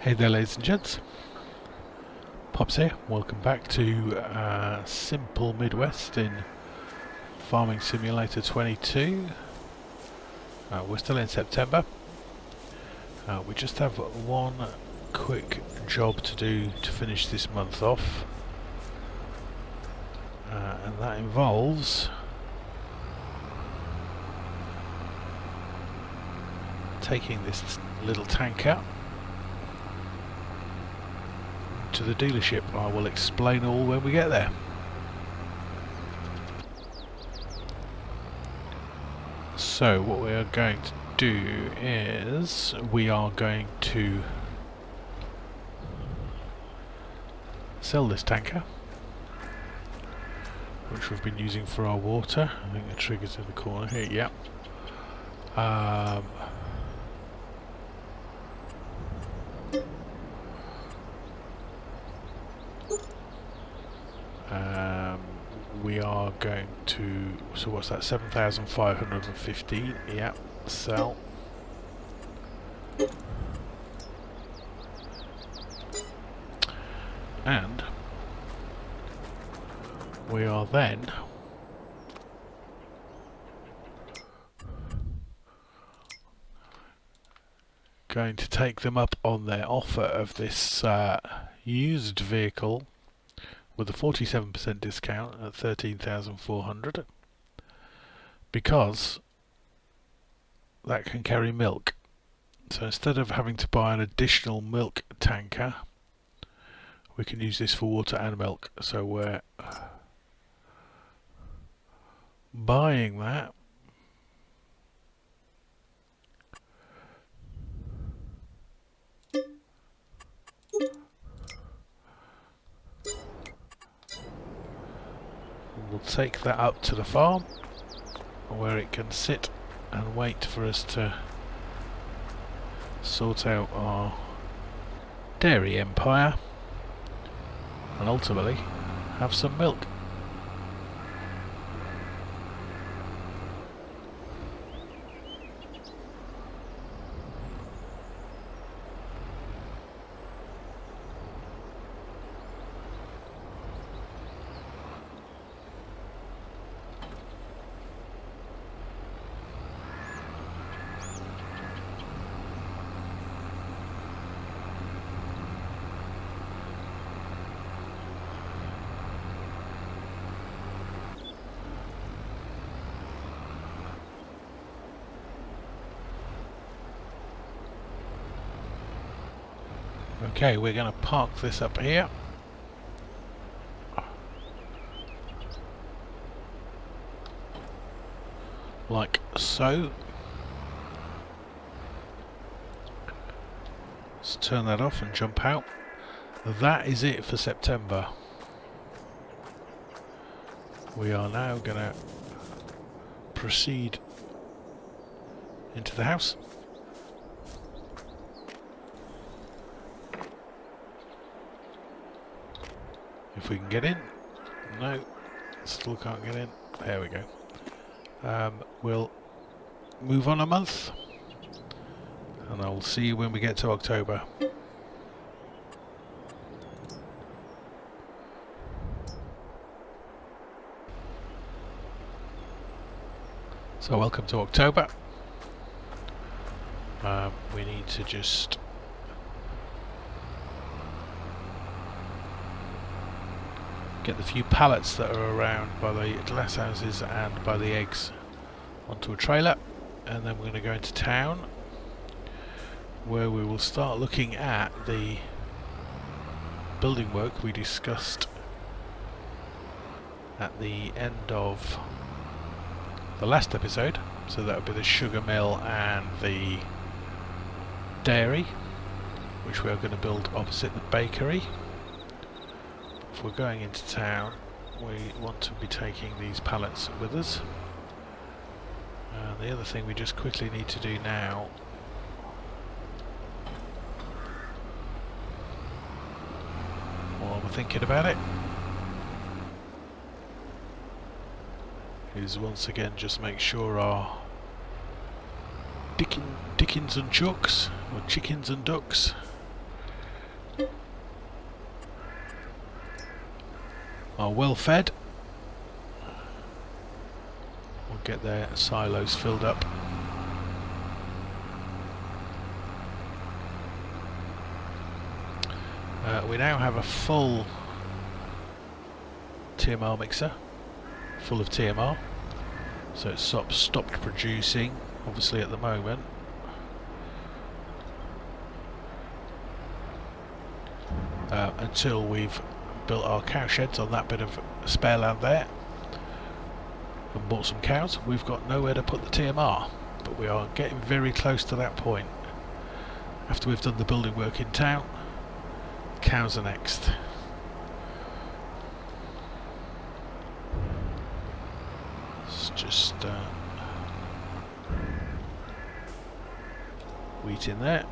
Hey there ladies and gents, Pops here, welcome back to Simple Midwest in Farming Simulator 22. We're still in September. We just have one quick job to do to finish this month off, and that involves taking this little tanker to the dealership. I will explain all when we get there. So what we are going to do is we are going to sell this tanker, which we've been using for our water. I think the trigger's in the corner here, yeah. We are going to, so what's that, 7,515, yeah, sell. And we are then going to take them up on their offer of this used vehicle with a 47% discount at 13,400, because that can carry milk. So instead of having to buy an additional milk tanker, we can use this for water and milk. So we're buying that. We'll take that up to the farm where it can sit and wait for us to sort out our dairy empire and ultimately have some milk. Okay, we're going to park this up here. Like so. Let's turn that off and jump out. That is it for September. We are now going to proceed into the house. If we can get in. No, still can't get in. There we go. We'll move on a month, and I'll see you when we get to October. So welcome to October. We need to just get the few pallets that are around by the glass houses and by the eggs onto a trailer, and then we're going to go into town where we will start looking at the building work we discussed at the end of the last episode. So that would be the sugar mill and the dairy, which we are going to build opposite the bakery. If we're going into town, we want to be taking these pallets with us. And the other thing we just quickly need to do now while we're thinking about it is once again just make sure our Dickens and Chucks, or chickens and ducks, are well fed. We'll get their silos filled up. We now have a full TMR mixer, full of TMR, so it's stopped producing, obviously, at the moment. Until we've built our cow sheds on that bit of spare land there and bought some cows. We've got nowhere to put the TMR, but we are getting very close to that point. After we've done the building work in town, cows are next. It's just wheat in there.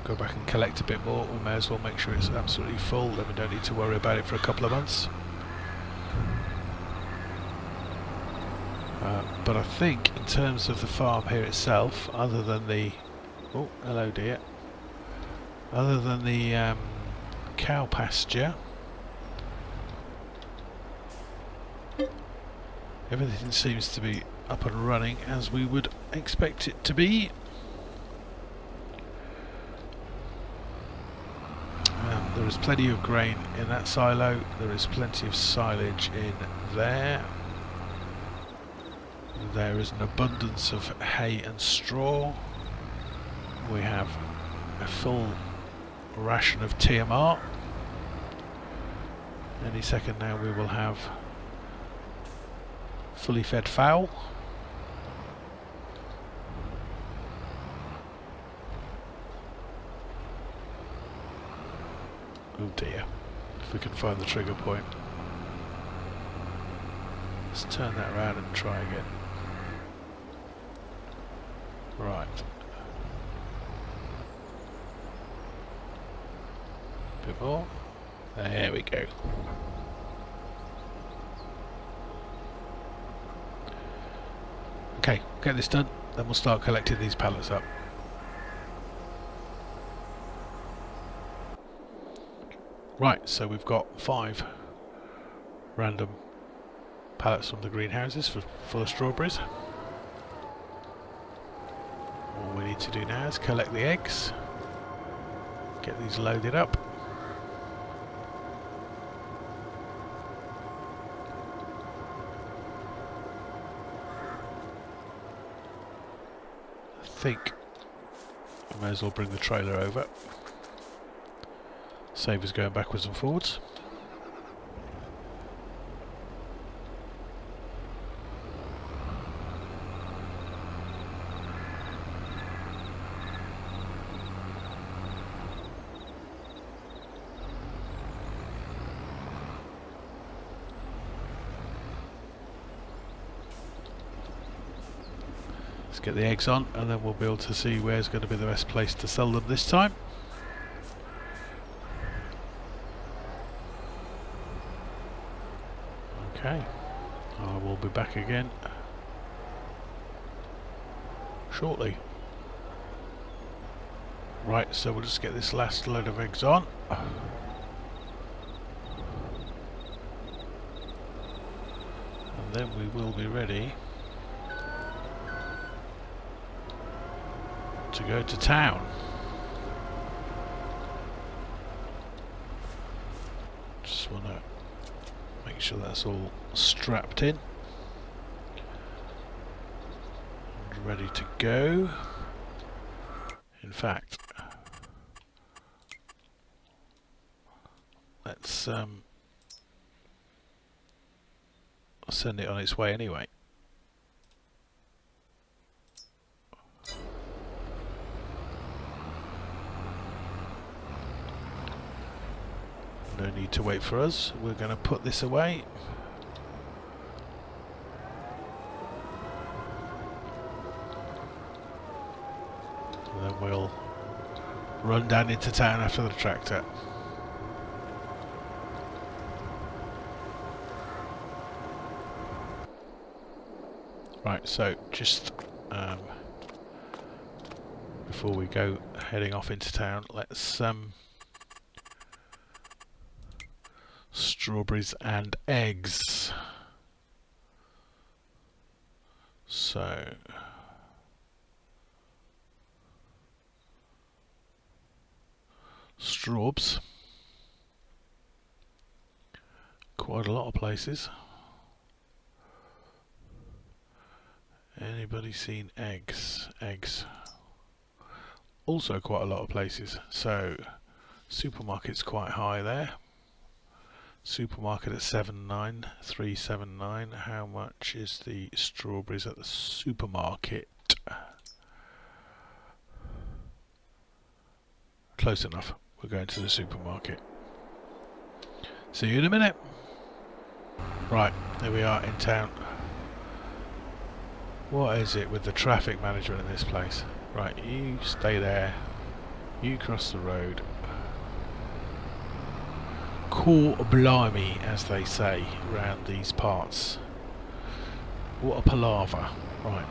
Go back and collect a bit more. We may as well make sure it's absolutely full, then we don't need to worry about it for a couple of months. But I think in terms of the farm here itself, other than the... oh, hello dear. Other than the cow pasture, everything seems to be up and running as we would expect it to be. There is plenty of grain in that silo, there is plenty of silage in there. There is an abundance of hay and straw. We have a full ration of TMR. Any second now we will have fully fed fowl. Oh dear, if we can find the trigger point. Let's turn that around and try again. Right. Bit more. There we go. Okay, get this done, then we'll start collecting these pallets up. Right, so we've got 5 random pallets from the greenhouses full of strawberries. All we need to do now is collect the eggs, get these loaded up. I think I may as well bring the trailer over. Save us going backwards and forwards. Let's get the eggs on and then we'll be able to see where's going to be the best place to sell them this time. Okay, I will be back again shortly. Right, so we'll just get this last load of eggs on. And then we will be ready to go to town. Just want to make sure that's all strapped in and ready to go. In fact, let's send it on its way anyway. No need to wait for us. We're going to put this away. And then we'll run down into town after the tractor. Right, so just before we go heading off into town, let's strawberries and eggs. So strawbs, quite a lot of places. Anybody seen eggs? Eggs, also quite a lot of places. So supermarket's quite high there. Supermarket at 79379. How much is the strawberries at the supermarket? Close enough. We're going to the supermarket. See you in a minute. Right, there we are in town. What is it with the traffic management in this place? Right, you stay there. You cross the road. Cool blimey, as they say around these parts. What a palaver. Right.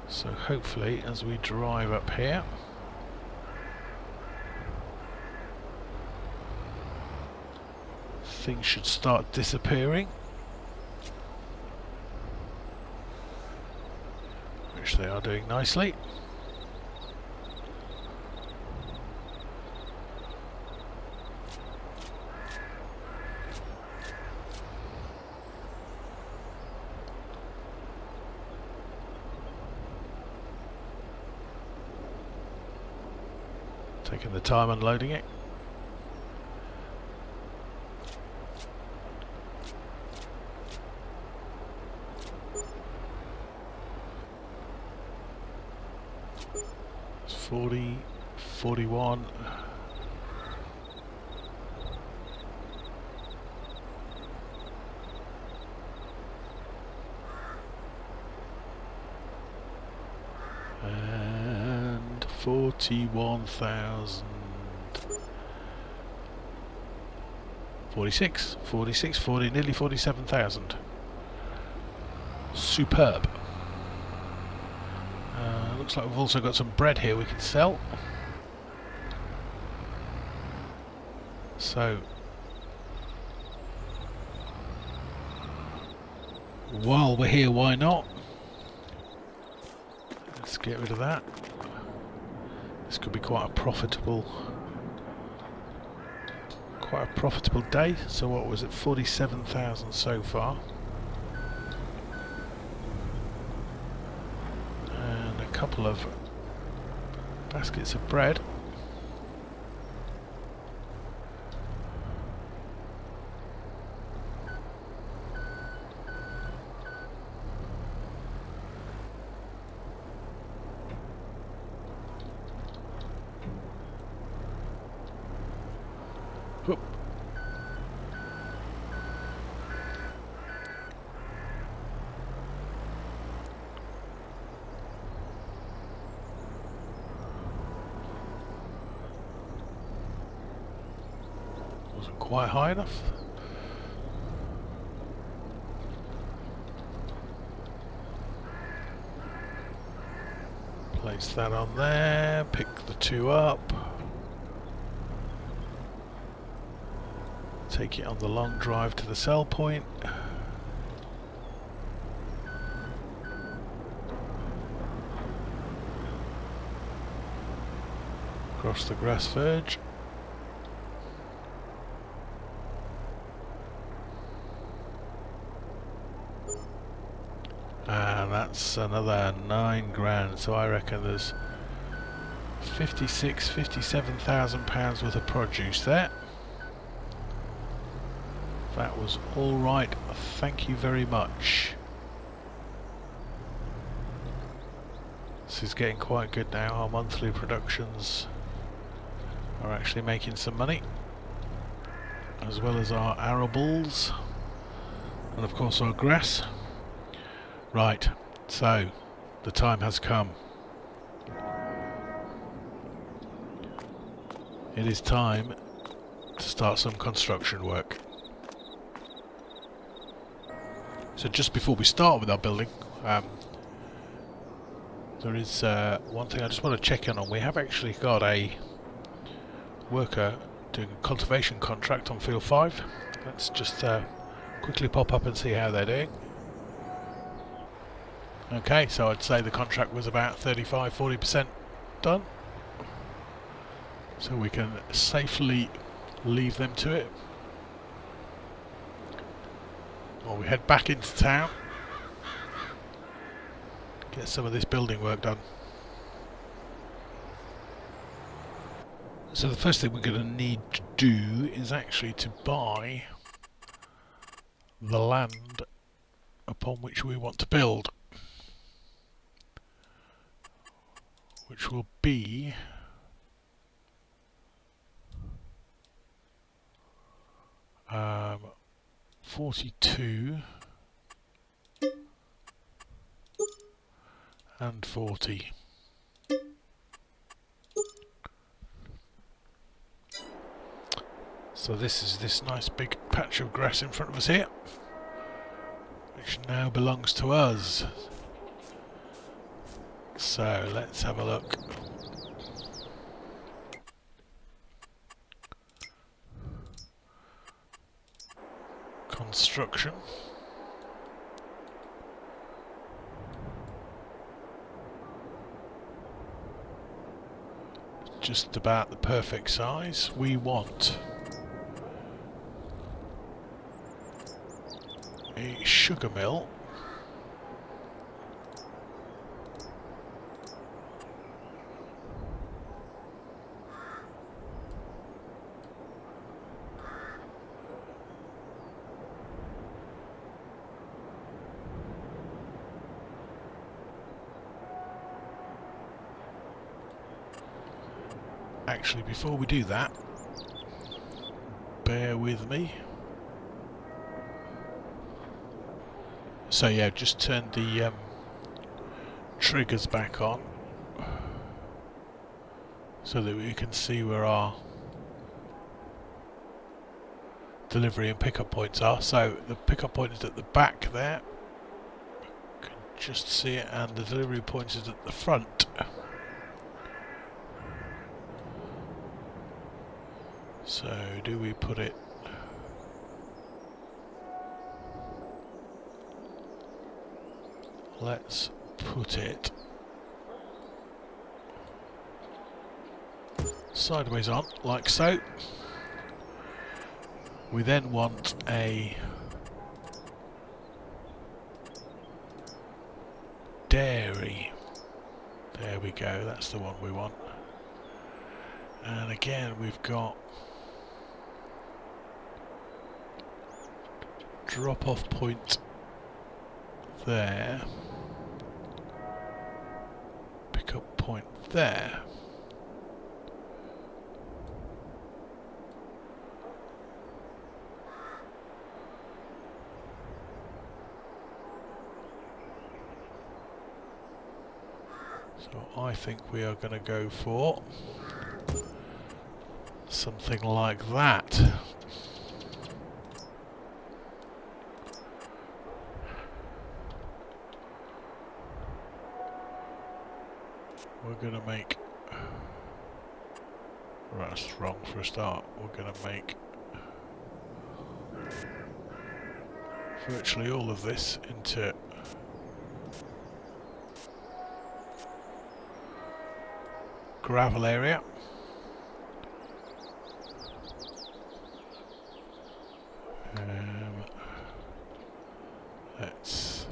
So hopefully as we drive up here, things should start disappearing, which they are doing nicely. Taking the time unloading it. It's 40, 41. And 41,000. 46, 46, 40, nearly 47,000. Superb. Looks like we've also got some bread here we can sell. So, while we're here, why not? Let's get rid of that. This could be quite a profitable day. So what was it, 47,000 so far, and a couple of baskets of bread. Whoop. Wasn't quite high enough. Place that on there, pick the two up. Take it on the long drive to the sell point. Across the grass verge. And that's another 9 grand, so I reckon there's 57,000 pounds worth of produce there. That was all right, thank you very much. This is getting quite good now. Our monthly productions are actually making some money, as well as our arables and of course our grass. Right, so the time has come. It is time to start some construction work. So just before we start with our building, there is one thing I just want to check in on. We have actually got a worker doing a cultivation contract on field 5. Let's just quickly pop up and see how they're doing. Okay, so I'd say the contract was about 35–40% done. So we can safely leave them to it. Or we head back into town. Get some of this building work done. So the first thing we're going to need to do is actually to buy the land upon which we want to build, which will be um, 42 and 40. So this is this nice big patch of grass in front of us here, which now belongs to us. So let's have a look. Construction. Just about the perfect size. We want a sugar mill. Actually, before we do that, bear with me. So yeah, just turn the triggers back on so that we can see where our delivery and pickup points are. So the pickup point is at the back there, you can just see it, and the delivery point is at the front. So do we put it let's put it sideways on, like so. We then want a dairy. There we go, that's the one we want. And again we've got drop off point there, pickup point there. So I think we are going to go for something like that. We're going to make, right, that's wrong for a start, we're going to make virtually all of this into gravel area. Let's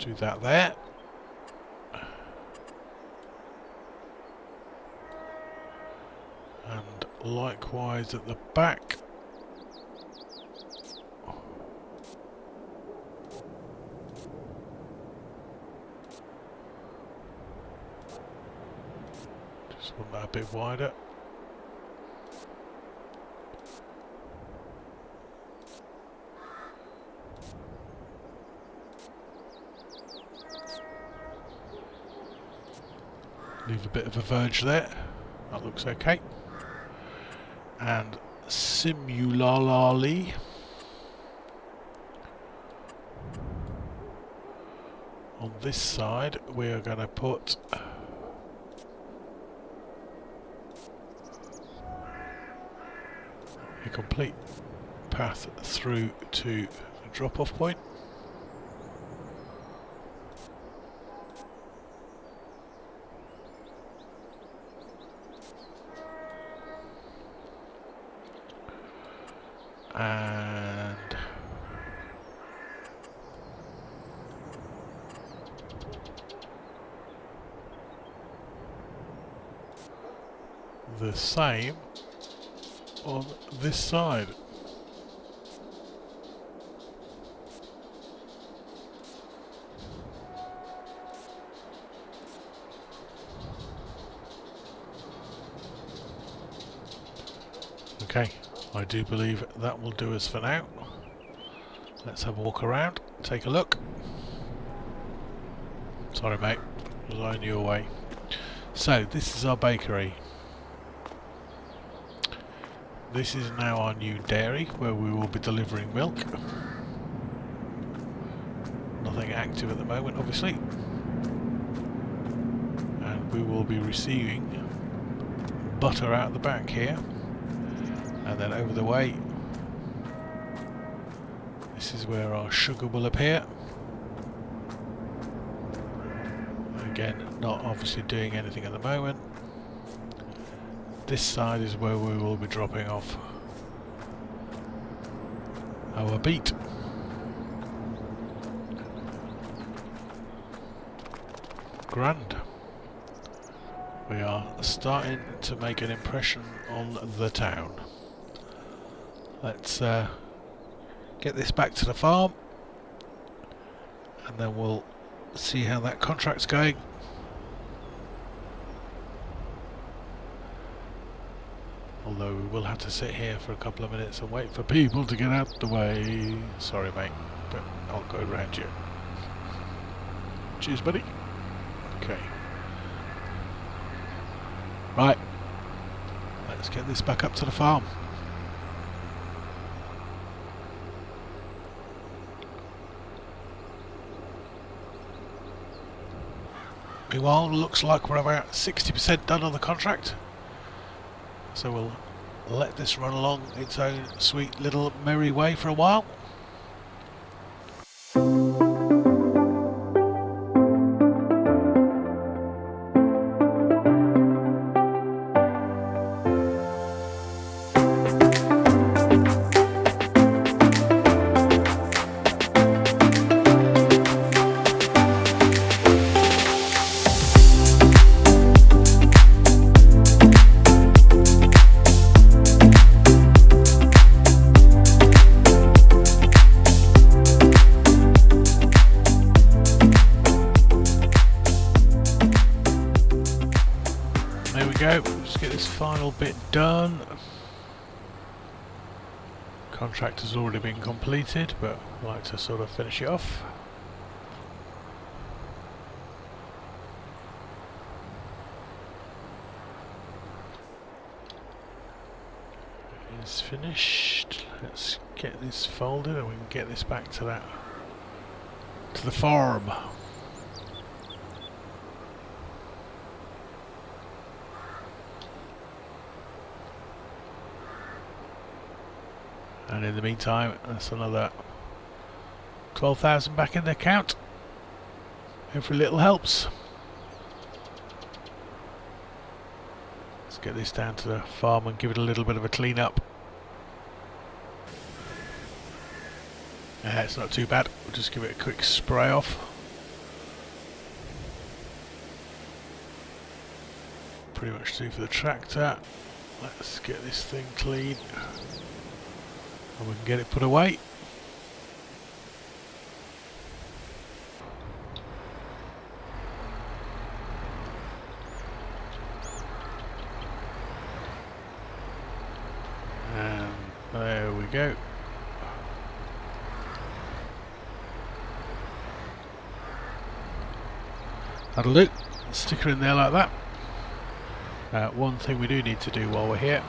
do that there. And likewise at the back. Just want that a bit wider. Leave a bit of a verge there. That looks okay. And similarly on this side we are going to put a complete path through to the drop-off point. And the same on this side. Okay, I do believe that will do us for now. Let's have a walk around, take a look. Sorry mate, I was eyeing you away. So this is our bakery. This is now our new dairy where we will be delivering milk. Nothing active at the moment obviously. And we will be receiving butter out the back here. And then over the way, this is where our sugar will appear. Again, not obviously doing anything at the moment. This side is where we will be dropping off our beet. Grand. We are starting to make an impression on the town. Let's get this back to the farm and then we'll see how that contract's going. Although we will have to sit here for a couple of minutes and wait for people to get out the way. Sorry mate, but I'll go around you. Cheers buddy. Okay. Right. Let's get this back up to the farm. Meanwhile, looks like we're about 60% done on the contract. So we'll let this run along its own sweet little merry way for a while. Just get this final bit done. Contract has already been completed, but I'd like to sort of finish it off. It's finished. Let's get this folded and we can get this back to the farm. And in the meantime, that's another 12,000 back in the account. Every little helps. Let's get this down to the farm and give it a little bit of a clean up. It's not too bad. We'll just give it a quick spray off. Pretty much do for the tractor. Let's get this thing clean. And we can get it put away. And there we go. That'll do. Stick her in there like that. One thing we do need to do while we're here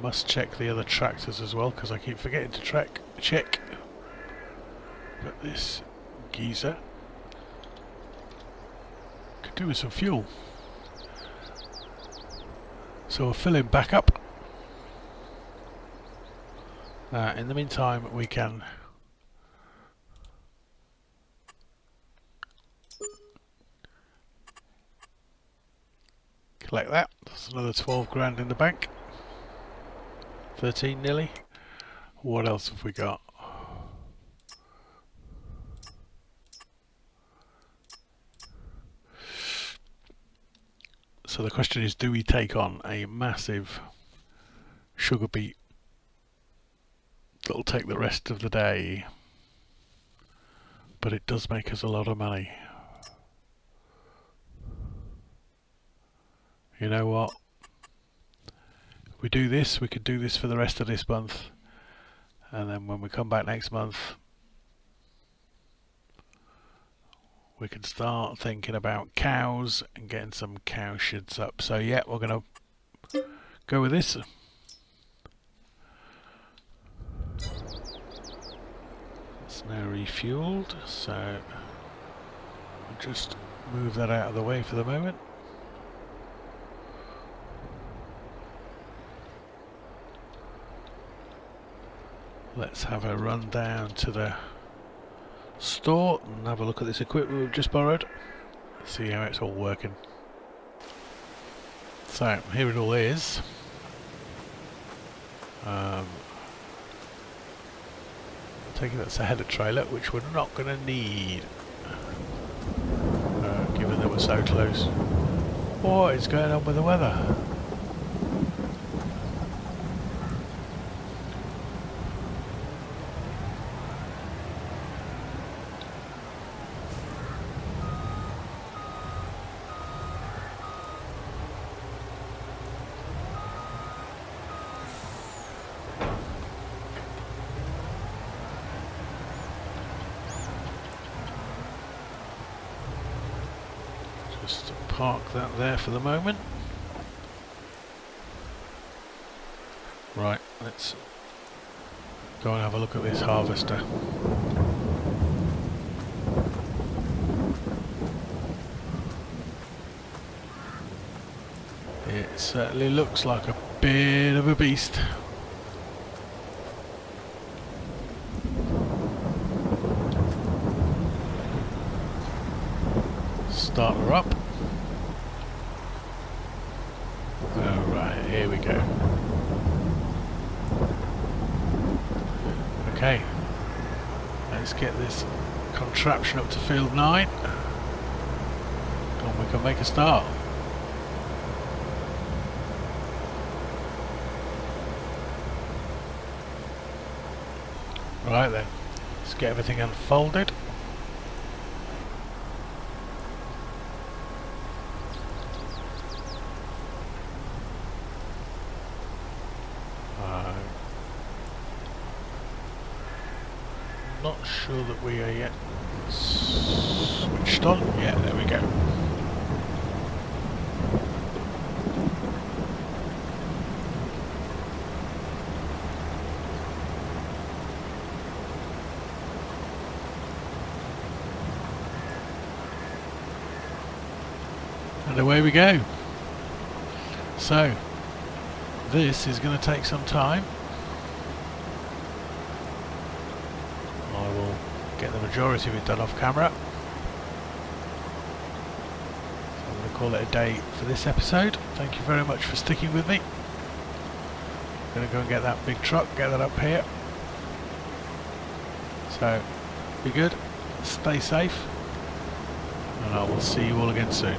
must check the other tractors as well, because I keep forgetting to check. But this geezer could do with some fuel. So we'll fill him back up. In the meantime, we can collect that. That's another 12 grand in the bank. 13 nearly. What else have we got? So the question is, do we take on a massive sugar beet that'll take the rest of the day? But it does make us a lot of money. You know what? If we do this, we could do this for the rest of this month. And then when we come back next month, we can start thinking about cows and getting some cow sheds up. So yeah, we're going to go with this. It's now refueled, so I'll just move that out of the way for the moment. Let's have a run down to the store and have a look at this equipment we've just borrowed. See how it's all working. So here it all is. I take it that's a header trailer, which we're not going to need, given that we're so close. What is going on with the weather? Just park that there for the moment. Right, let's go and have a look at this harvester. It certainly looks like a bit of a beast. Start her up. Alright, here we go. Okay, let's get this contraption up to field 9 and we can make a start. Right then, let's get everything unfolded. Not sure that we are yet switched on. Yeah, there we go. And away we go. So, this is going to take some time. I will get the majority of it done off camera. So I'm going to call it a day for this episode. Thank you very much for sticking with me. I'm going to go and get that big truck, get that up here. So, be good, stay safe, and I will see you all again soon.